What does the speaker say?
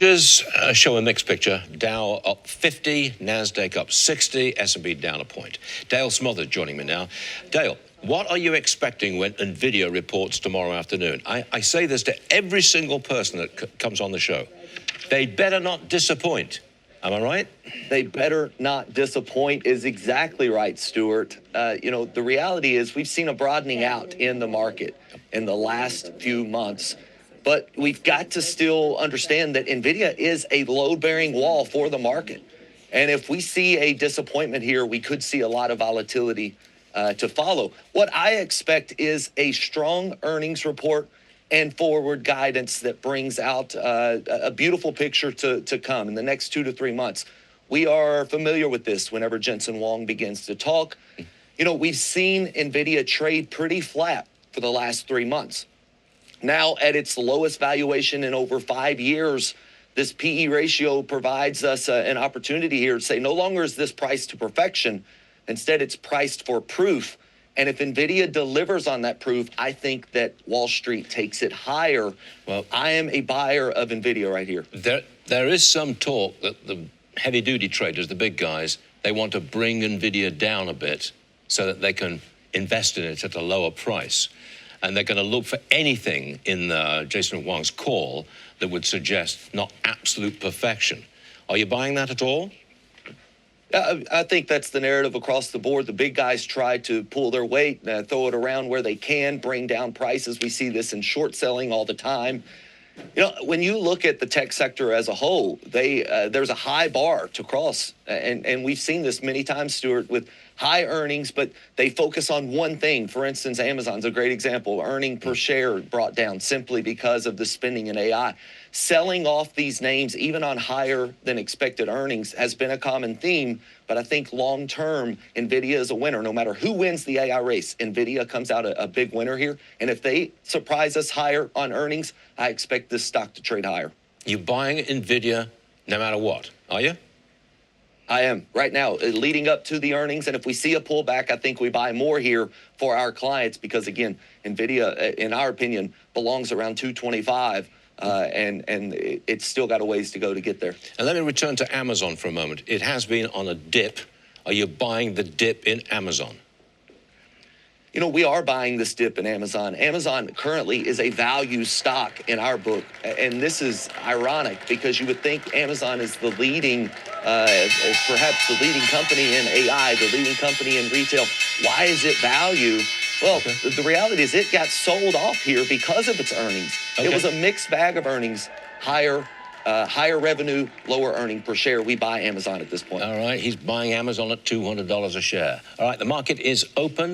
Show a mixed picture. Dow up 50, NASDAQ up 60, S&P down a point. Dale Smothers joining me now. Dale, what are you expecting when Nvidia reports tomorrow afternoon? I say this to every single person that comes on the show. They better not disappoint. Am I right? They better not disappoint is exactly right, Stuart. The reality is we've seen a broadening out in the market in the last few months. But we've got to still understand that Nvidia is a load-bearing wall for the market. And if we see a disappointment here, we could see a lot of volatility to follow. What I expect is a strong earnings report and forward guidance that brings out a beautiful picture to come in the next 2 to 3 months. We are familiar with this whenever Jensen Huang begins to talk. We've seen Nvidia trade pretty flat for the last 3 months. Now, at its lowest valuation in over 5 years, this PE ratio provides us an opportunity here to say no longer is this priced to perfection. Instead, it's priced for proof. And if Nvidia delivers on that proof, I think that Wall Street takes it higher. Well, I am a buyer of Nvidia right here. There is some talk that the heavy-duty traders, the big guys, they want to bring Nvidia down a bit so that they can invest in it at a lower price. And they're going to look for anything in Jensen Huang's call that would suggest not absolute perfection. Are you buying that at all? I think that's the narrative across the board. The big guys try to pull their weight, throw it around where they can, bring down prices. We see this in short selling all the time. When you look at the tech sector as a whole, there's a high bar to cross. And we've seen this many times, Stuart, with high earnings, but they focus on one thing. For instance, Amazon's a great example. Earning per share brought down simply because of the spending in AI. Selling off these names, even on higher than expected earnings, has been a common theme. But I think long term, Nvidia is a winner. No matter who wins the AI race, Nvidia comes out a big winner here. And if they surprise us higher on earnings, I expect this stock to trade higher. You're buying Nvidia no matter what, are you? I am right now, leading up to the earnings. And if we see a pullback, I think we buy more here for our clients because, again, Nvidia, in our opinion, belongs around 225. And it's still got a ways to go to get there. And let me return to Amazon for a moment. It has been on a dip. Are you buying the dip in Amazon? We are buying this dip in Amazon. Amazon currently is a value stock in our book. And this is ironic because you would think Amazon is the leading, perhaps the leading company in AI, the leading company in retail. Why is it value? Well, the reality is it got sold off here because of its earnings. It was a mixed bag of earnings, higher revenue, lower earning per share. We buy Amazon at this point. All right, he's buying Amazon at $200 a share. All right, the market is open.